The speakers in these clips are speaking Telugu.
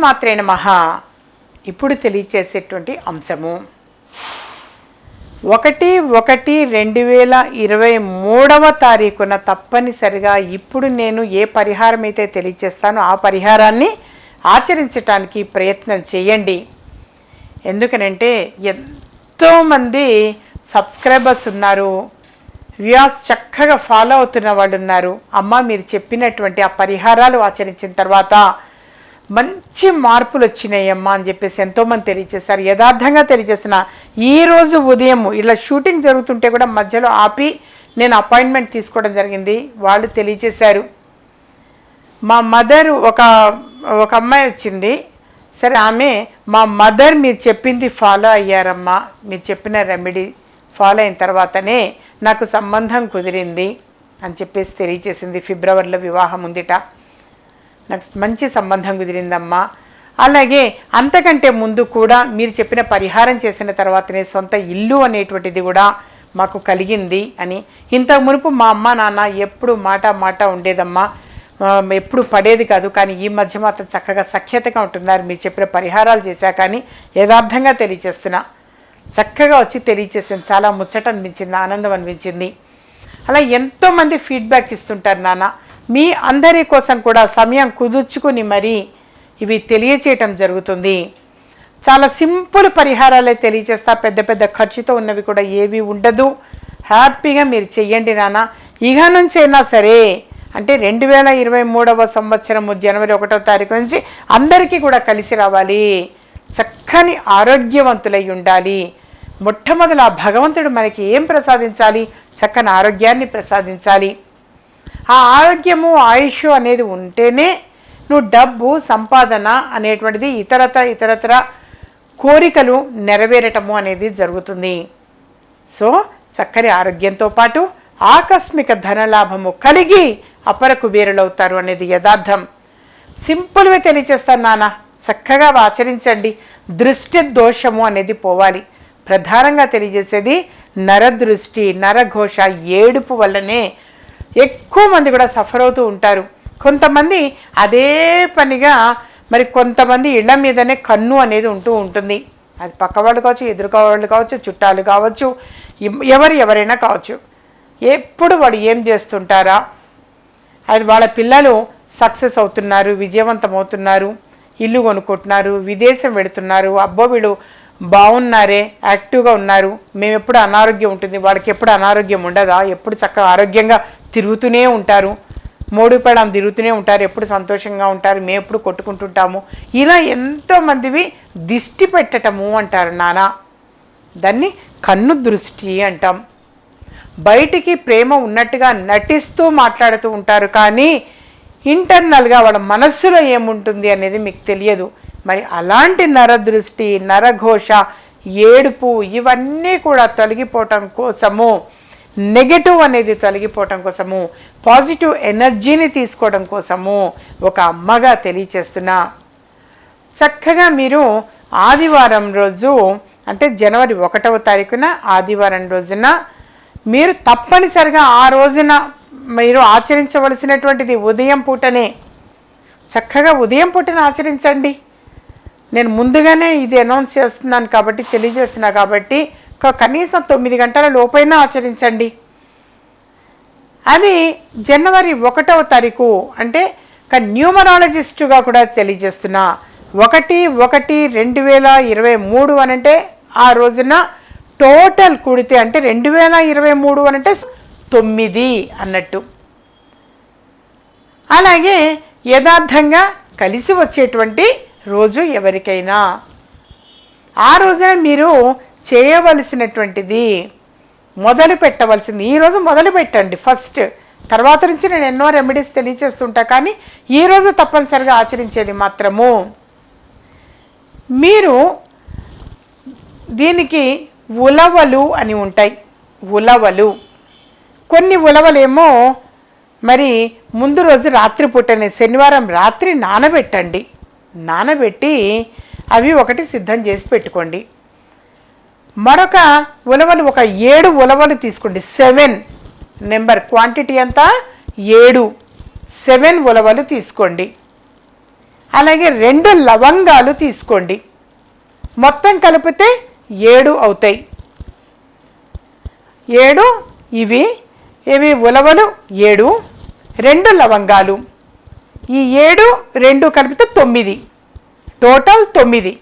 శ్రీమాత్రే నమః. ఇప్పుడు తెలియచేసేటువంటి అంశము 1/1/2023 తప్పనిసరిగా ఇప్పుడు నేను ఏ పరిహారం అయితే తెలియచేస్తానో ఆ పరిహారాన్ని ఆచరించడానికి ప్రయత్నం చేయండి. ఎందుకనంటే ఎంతోమంది సబ్స్క్రైబర్స్ ఉన్నారు, వ్యూస్ చక్కగా ఫాలో అవుతున్న వాళ్ళు ఉన్నారు. అమ్మ మీరు చెప్పినటువంటి ఆ పరిహారాలు ఆచరించిన తర్వాత మంచి మార్పులు వచ్చినాయమ్మా అని చెప్పేసి ఎంతోమంది తెలియజేశారు. యథార్థంగా తెలియజేస్తున్న ఈరోజు ఉదయం ఇలా షూటింగ్ జరుగుతుంటే కూడా మధ్యలో ఆపి నేను అపాయింట్మెంట్ తీసుకోవడం జరిగింది. వాళ్ళు తెలియజేశారు. మా మదర్ ఒక అమ్మాయి వచ్చింది. సరే ఆమె మా మదర్ మీరు చెప్పింది ఫాలో అయ్యారమ్మా, మీరు చెప్పిన రెమెడీ ఫాలో అయిన తర్వాతనే నాకు సంబంధం కుదిరింది అని చెప్పేసి తెలియజేసింది. ఫిబ్రవరిలో వివాహం ఉందిట, నాకు మంచి సంబంధం కుదిరిందమ్మా. అలాగే అంతకంటే ముందు కూడా మీరు చెప్పిన పరిహారం చేసిన తర్వాతనే సొంత ఇల్లు అనేటువంటిది కూడా మాకు కలిగింది అని. ఇంతకు మునుపు మా అమ్మ నాన్న ఎప్పుడు మాట ఉండేదమ్మా, ఎప్పుడు పడేది కాదు. కానీ ఈ మధ్య మాత్రం చక్కగా సఖ్యతగా ఉంటున్నారు మీరు చెప్పిన పరిహారాలు చేశా. కానీ యథార్థంగా తెలియచేస్తున్నా, చక్కగా వచ్చి తెలియచేసింది. చాలా ముచ్చట అనిపించింది, ఆనందం అనిపించింది. అలా ఎంతోమంది ఫీడ్బ్యాక్ ఇస్తుంటారు నాన్న. మీ అందరి కోసం కూడా సమయం కుదుర్చుకుని మరీ ఇవి తెలియచేయటం జరుగుతుంది. చాలా సింపుల్ పరిహారాలే తెలియచేస్తా, పెద్ద పెద్ద ఖర్చుతో ఉన్నవి కూడా ఏవి ఉండదు. హ్యాపీగా మీరు చెయ్యండి నాన్న. ఇక నుంచైనా సరే అంటే 2023 జనవరి 1వ తారీఖు నుంచి అందరికీ కూడా కలిసి రావాలి, చక్కని ఆరోగ్యవంతులై ఉండాలి. మొట్టమొదట భగవంతుడు మనకి ఏం ప్రసాదించాలి? చక్కని ఆరోగ్యాన్ని ప్రసాదించాలి. ఆ ఆరోగ్యము ఆయుష్ అనేది ఉంటేనే నువ్వు డబ్బు సంపాదన అనేటువంటిది ఇతరత్ర కోరికలు నెరవేరటము అనేది జరుగుతుంది. సో చక్కని ఆరోగ్యంతో పాటు ఆకస్మిక ధనలాభము కలిగి అపర కుబేరులవుతారు అనేది యథార్థం. సింపుల్గా తెలియచేస్తాను నాన్న, చక్కగా ఆచరించండి. దృష్టి దోషము అనేది పోవాలి. ప్రధానంగా తెలియజేసేది నరదృష్టి, నరఘోష, ఏడుపు వల్లనే ఎక్కువ మంది కూడా సఫర్ అవుతూ ఉంటారు. కొంతమంది అదే పనిగా మరి కొంతమంది ఇళ్ల మీదనే కన్ను అనేది ఉంటుంది. అది పక్కవాళ్ళు కావచ్చు, ఎదురుకోవాళ్ళు కావచ్చు, చుట్టాలు కావచ్చు, ఎవరైనా కావచ్చు. ఎప్పుడు వాడు ఏం చేస్తుంటారా, అది వాళ్ళ పిల్లలు సక్సెస్ అవుతున్నారు, విజయవంతం అవుతున్నారు, ఇల్లు కొనుక్కుంటున్నారు, విదేశం వెళుతున్నారు, అబ్బో వీళ్ళు బాగున్నారే, యాక్టివ్గా ఉన్నారు, మేము ఎప్పుడు అనారోగ్యం ఉంటుంది, వాళ్ళకి ఎప్పుడు అనారోగ్యం ఉండదా, ఎప్పుడు చక్కగా ఆరోగ్యంగా తిరుగుతూనే ఉంటారు, మోడు పెళ్ళాం తిరుగుతూనే ఉంటారు, ఎప్పుడు సంతోషంగా ఉంటారు, మేము ఎప్పుడు కొట్టుకుంటుంటాము. ఇలా ఎంతోమందివి దిష్టి పెట్టటము అంటారు నాన్న. దాన్ని కన్ను దృష్టి అంటాం. బయటికి ప్రేమ ఉన్నట్టుగా నటిస్తూ మాట్లాడుతూ ఉంటారు, కానీ ఇంటర్నల్గా వాళ్ళ మనస్సులో ఏముంటుంది అనేది మీకు తెలియదు. మరి అలాంటి నరదృష్టి, నరఘోష, ఏడుపు ఇవన్నీ కూడా తొలగిపోవటం కోసము, నెగటివ్ అనేది తొలగిపోవటం కోసము, పాజిటివ్ ఎనర్జీని తీసుకోవడం కోసము ఒక అమ్మగా తెలియచేస్తున్నా. చక్కగా మీరు ఆదివారం రోజు అంటే జనవరి 1వ తారీఖున ఆదివారం రోజున మీరు తప్పనిసరిగా ఆ రోజున మీరు ఆచరించవలసినటువంటిది ఉదయం పూటనే, చక్కగా ఉదయం పూటనే ఆచరించండి. నేను ముందుగానే ఇది అనౌన్స్ చేస్తున్నాను కాబట్టి, తెలియజేస్తున్నా కాబట్టి కనీసం 9 గంటల లోపైనా ఆచరించండి. అది జనవరి 1వ తారీఖు అంటే న్యూమరాలజిస్టుగా కూడా తెలియజేస్తున్నా. 1/1/2023 అనంటే ఆ రోజున టోటల్ కూడితే అంటే 2023 అనంటే 9 అన్నట్టు. అలాగే యథార్థంగా కలిసి వచ్చేటువంటి రోజు ఎవరికైనా ఆ రోజున మీరు చేయవలసినటువంటిది మొదలు పెట్టవలసింది ఈరోజు మొదలు పెట్టండి ఫస్ట్. తర్వాత నుంచి నేను ఎన్నో రెమెడీస్ తెలియచేస్తుంటా, కానీ ఈరోజు తప్పనిసరిగా ఆచరించేది మాత్రము మీరు దీనికి ఉలవలు అని ఉంటాయి. ఉలవలు కొన్ని ఉలవలేమో మరి ముందు రోజు రాత్రిపూటనే శనివారం రాత్రి నానబెట్టండి. నానబెట్టి అవి ఒకటి సిద్ధం చేసి పెట్టుకోండి. మరొక ఉలవలు ఒక 7 ఉలవలు తీసుకోండి. 7 నెంబర్ క్వాంటిటీ అంతా 7 ఉలవలు తీసుకోండి. అలాగే 2 లవంగాలు తీసుకోండి. మొత్తం కలిపితే 7 అవుతాయి. 7 ఇవి ఉలవలు 7, 2 లవంగాలు. ఈ 7, 2 కలిపితే 9, టోటల్ 9.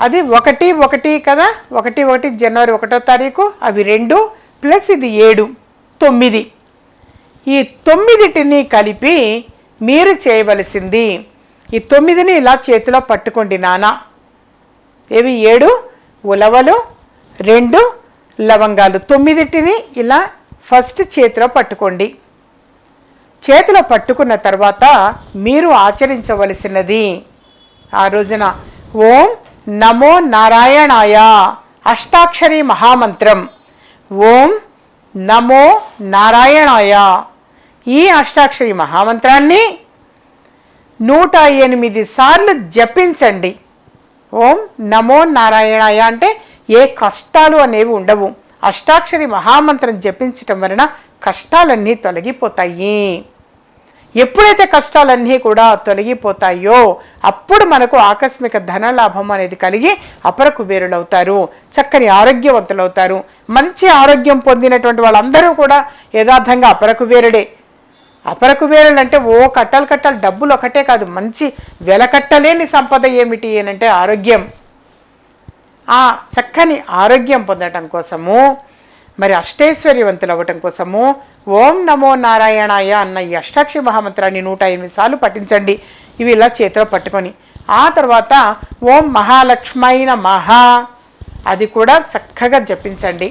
అది 1 కదా, 1 జనవరి 1వ తారీఖు, అవి 2 ప్లస్ ఇది 7, 9. ఈ 9టిని కలిపి మీరు చేయవలసింది, ఈ 9ని ఇలా చేతిలో పట్టుకోండి నాన్న. 7 ఉలవలు, 2 లవంగాలు, 9టిని ఇలా ఫస్ట్ చేతిలో పట్టుకోండి. చేతిలో పట్టుకున్న తర్వాత మీరు ఆచరించవలసినది ఆ రోజున ఓం నమో నారాయణాయ అష్టాక్షరి మహామంత్రం. ఓం నమో నారాయణాయ ఈ అష్టాక్షరి మహామంత్రాన్ని 108 సార్లు జపించండి. ఓం నమో నారాయణాయ అంటే ఏ కష్టాలు అనేవి ఉండవు. అష్టాక్షరి మహామంత్రం జపించటం వలన కష్టాలన్నీ తొలగిపోతాయి. ఎప్పుడైతే కష్టాలన్నీ కూడా తొలగిపోతాయో అప్పుడు మనకు ఆకస్మిక ధనలాభం అనేది కలిగి అపర కుబేరులవుతారు, చక్కని ఆరోగ్యవంతులవుతారు. మంచి ఆరోగ్యం పొందినటువంటి వాళ్ళందరూ కూడా యథార్థంగా అపర కుబేరుడే. అపర కుబేరులు అంటే కట్టలు డబ్బులు ఒకటే కాదు, మంచి వెలకట్టలేని సంపద ఏమిటి అంటే ఆరోగ్యం. ఆ చక్కని ఆరోగ్యం పొందటం కోసము, మరి అష్టైశ్వర్యవంతులు అవ్వటం కోసము ఓం నమో నారాయణాయ అన్న ఈ అష్టాక్షరి మహామంత్రాన్ని 108 సార్లు పఠించండి. ఇవి ఇలా చేతిలో పట్టుకొని ఆ తర్వాత ఓం మహాలక్ష్మై నమః అది కూడా చక్కగా జపించండి.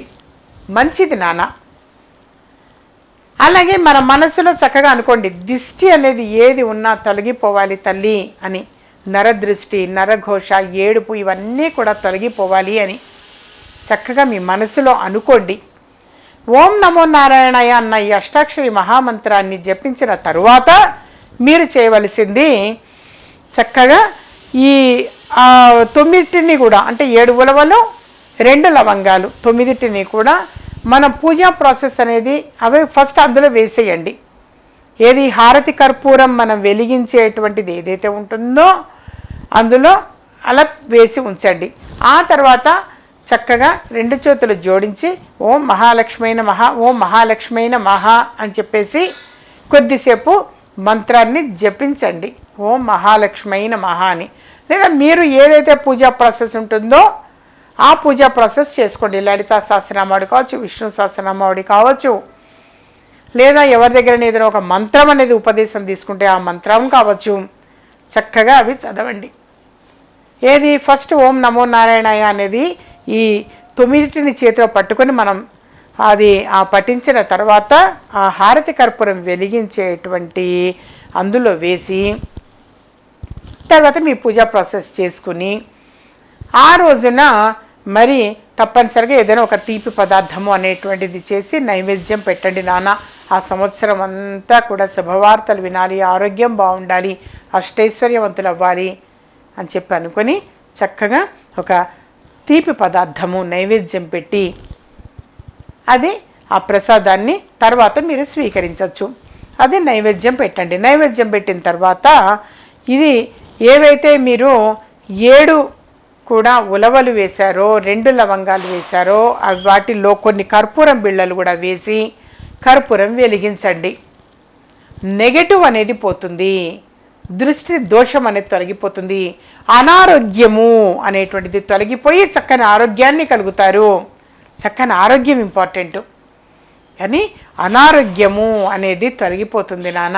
మంచిది నాన్న. అలాగే మన మనసులో చక్కగా అనుకోండి, దిష్టి అనేది ఏది ఉన్నా తొలగిపోవాలి తల్లి అని. నరదృష్టి, నరఘోష, ఏడుపు ఇవన్నీ కూడా తొలగిపోవాలి అని చక్కగా మీ మనసులో అనుకోండి. ఓం నమో నారాయణాయ అన్న ఈ అష్టాక్షరి మహామంత్రాన్ని జపించిన తరువాత మీరు చేయవలసింది చక్కగా ఈ 9టిని కూడా, అంటే 7 ఉలవలు 2 లవంగాలు 9టిని కూడా మనం పూజా ప్రాసెస్ అనేది అవి ఫస్ట్ అందులో వేసేయండి. ఏది హారతి కర్పూరం మనం వెలిగించేటువంటిది ఏదైతే ఉంటుందో అందులో అలా వేసి ఉంచండి. ఆ తర్వాత చక్కగా 2 చేతులు జోడించి ఓం మహాలక్ష్మై నమః, ఓం మహాలక్ష్మై నమః అని చెప్పేసి కొద్దిసేపు మంత్రాన్ని జపించండి. ఓం మహాలక్ష్మై నమః అని. లేదా మీరు ఏదైతే పూజా ప్రాసెస్ ఉంటుందో ఆ పూజా ప్రాసెస్ చేసుకోండి. లలితా సహస్రనామావళి కావచ్చు, విష్ణు సహస్రనామావళి కావచ్చు, లేదా ఎవరి దగ్గర ఏదైనా ఒక మంత్రం అనేది ఉపదేశం తీసుకుంటే ఆ మంత్రం కావచ్చు. చక్కగా అవి చదవండి. ఏది ఫస్ట్ ఓం నమో నారాయణాయ అనేది ఈ 9టిని చేతిలో పట్టుకొని మనం అది పఠించిన తర్వాత ఆ హారతి కర్పూరం వెలిగించేటువంటి అందులో వేసి తర్వాత మీ పూజా ప్రాసెస్ చేసుకుని ఆ రోజున మరి తప్పనిసరిగా ఏదైనా ఒక తీపి పదార్థము అనేటువంటిది చేసి నైవేద్యం పెట్టండి నాన్న. ఆ సంవత్సరం అంతా కూడా శుభవార్తలు వినాలి, ఆరోగ్యం బాగుండాలి, అష్టైశ్వర్యవంతులు అవ్వాలి అని చెప్పి అనుకొని చక్కగా ఒక తీపి పదార్థము నైవేద్యం పెట్టి అది ఆ ప్రసాదాన్ని తర్వాత మీరు స్వీకరించవచ్చు. అది నైవేద్యం పెట్టండి. నైవేద్యం పెట్టిన తర్వాత ఇది ఏవైతే మీరు 7 కూడా ఉలవలు వేశారో, 2 లవంగాలు వేశారో వాటిల్లో కొన్ని కర్పూరం బిళ్ళలు కూడా వేసి కర్పూరం వెలిగించండి. నెగటివ్ అనేది పోతుంది, దృష్టి దోషం అనేది తొలగిపోతుంది, అనారోగ్యము అనేటువంటిది తొలగిపోయి చక్కని ఆరోగ్యాన్ని కలుగుతారు. చక్కని ఆరోగ్యం ఇంపార్టెంట్, కానీ అనారోగ్యము అనేది తొలగిపోతుంది నాన్న.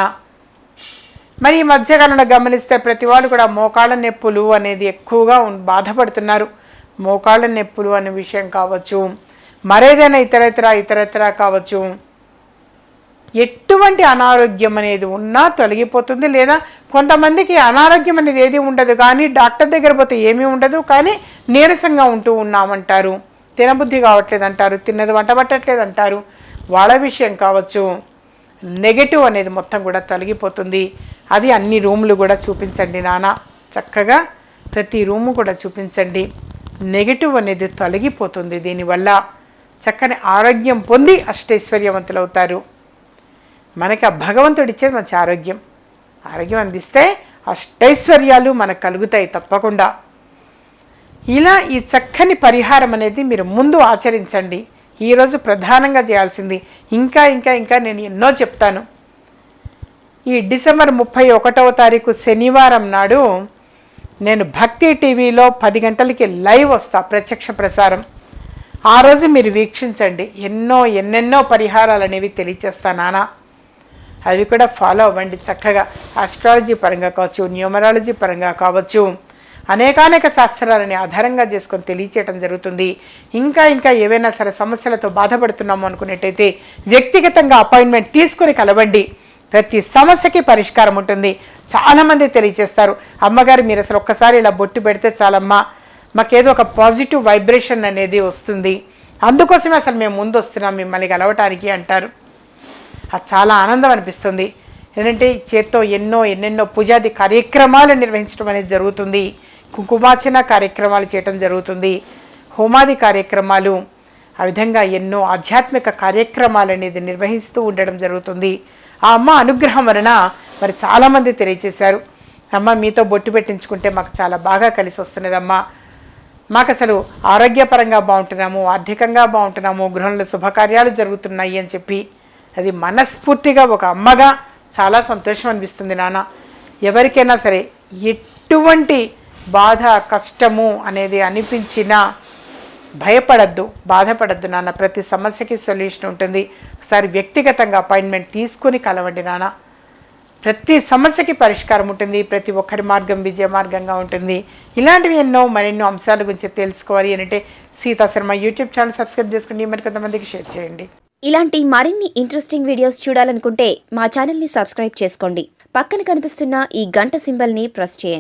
మరి ఈ మధ్యకాలంలో గమనిస్తే ప్రతి వాళ్ళు కూడా మోకాళ్ళ నొప్పులు అనేది ఎక్కువగా బాధపడుతున్నారు. మోకాళ్ళ నొప్పులు అనే విషయం కావచ్చు, మరేదైనా ఇతరత్ర కావచ్చు, ఎటువంటి అనారోగ్యం అనేది ఉన్నా తొలగిపోతుంది. లేదా కొంతమందికి అనారోగ్యం అనేది ఏది ఉండదు, కానీ డాక్టర్ దగ్గర పోతే ఏమీ ఉండదు, కానీ నీరసంగా ఉంటూ ఉన్నామంటారు, తినబుద్ధి కావట్లేదు అంటారు, తిన్నది వంట పట్టట్లేదు అంటారు. వాళ్ళ విషయం కావచ్చు, నెగటివ్ అనేది మొత్తం కూడా తొలగిపోతుంది. అది అన్ని రూములు కూడా చూపించండి నాన్న. చక్కగా ప్రతి రూము కూడా చూపించండి. నెగటివ్ అనేది తొలగిపోతుంది. దీనివల్ల చక్కని ఆరోగ్యం పొంది అష్టైశ్వర్యవంతులు అవుతారు. మనకి ఆ భగవంతుడు ఇచ్చేది మంచి ఆరోగ్యం. ఆరోగ్యం అందిస్తే అష్టైశ్వర్యాలు మనకు కలుగుతాయి తప్పకుండా. ఇలా ఈ చక్కని పరిహారం అనేది మీరు ముందు ఆచరించండి. ఈరోజు ప్రధానంగా చేయాల్సింది ఇంకా ఇంకా ఇంకా నేను ఎన్నో చెప్తాను. ఈ డిసెంబర్ 31వ తారీఖు శనివారం నాడు నేను భక్తి టీవీలో 10 గంటలకి లైవ్ వస్తా, ప్రత్యక్ష ప్రసారం. ఆ రోజు మీరు వీక్షించండి. ఎన్నెన్నో పరిహారాలు అనేవి తెలియచేస్తా నాన్న. అవి కూడా ఫాలో అవ్వండి చక్కగా. ఆస్ట్రాలజీ పరంగా కావచ్చు, న్యూమరాలజీ పరంగా కావచ్చు, అనేకానేక శాస్త్రాలని ఆధారంగా చేసుకొని తెలియచేయటం జరుగుతుంది. ఇంకా ఇంకా ఏవైనా సరే సమస్యలతో బాధపడుతున్నాము అనుకునేట్టయితే వ్యక్తిగతంగా అపాయింట్మెంట్ తీసుకొని కలవండి. ప్రతి సమస్యకి పరిష్కారం ఉంటుంది. చాలామంది తెలియచేస్తారు, అమ్మగారు మీరు అసలు ఒక్కసారి ఇలా బొట్టు పెడితే చాలమ్మా, మాకేదో ఒక పాజిటివ్ వైబ్రేషన్ అనేది వస్తుంది, అందుకోసమే అసలు మేము ముందు వస్తున్నాం మిమ్మల్ని కలవటానికి అంటారు. అది చాలా ఆనందం అనిపిస్తుంది. ఏంటంటే చేత్తో ఎన్నెన్నో పూజాది కార్యక్రమాలు నిర్వహించడం అనేది జరుగుతుంది. కుంకుమార్చన కార్యక్రమాలు చేయటం జరుగుతుంది, హోమాది కార్యక్రమాలు, ఆ విధంగా ఎన్నో ఆధ్యాత్మిక కార్యక్రమాలు అనేది నిర్వహిస్తూ ఉండడం జరుగుతుంది. ఆ అమ్మ అనుగ్రహం వలన మరి చాలామంది తెలియచేశారు, అమ్మ మీతో బొట్టు పెట్టించుకుంటే మాకు చాలా బాగా కలిసి వస్తున్నదమ్మా, మాకు అసలు ఆరోగ్యపరంగా బాగుంటున్నాము, ఆర్థికంగా బాగుంటున్నాము, గృహంలో శుభకార్యాలు జరుగుతున్నాయి అని చెప్పి అది మనస్ఫూర్తిగా ఒక అమ్మగా చాలా సంతోషం అనిపిస్తుంది నాన్న. ఎవరికైనా సరే ఎటువంటి బాధ కష్టము అనేది అనిపించినా భయపడద్దు, బాధపడద్దు నాన్న. ప్రతి సమస్యకి సొల్యూషన్ ఉంటుంది. ఒకసారి వ్యక్తిగతంగా అపాయింట్మెంట్ తీసుకుని కలవండి నాన్న. ప్రతి సమస్యకి పరిష్కారం ఉంటుంది. ప్రతి ఒక్కరి మార్గం విజయ మార్గంగా ఉంటుంది. ఇలాంటివి మరెన్నో అంశాల గురించి తెలుసుకోవాలి అంటే Sita Sharma YouTube channel subscribe చేసుకోండి, మరి కొంతమందికి షేర్ చేయండి. ఇలాంటి మరిన్ని ఇంట్రెస్టింగ్ వీడియోస్ చూడాలనుకుంటే మా ఛానల్ని సబ్స్క్రైబ్ చేసుకోండి. పక్కన కనిపిస్తున్న ఈ గంట సింబల్ని ప్రెస్ చేయండి.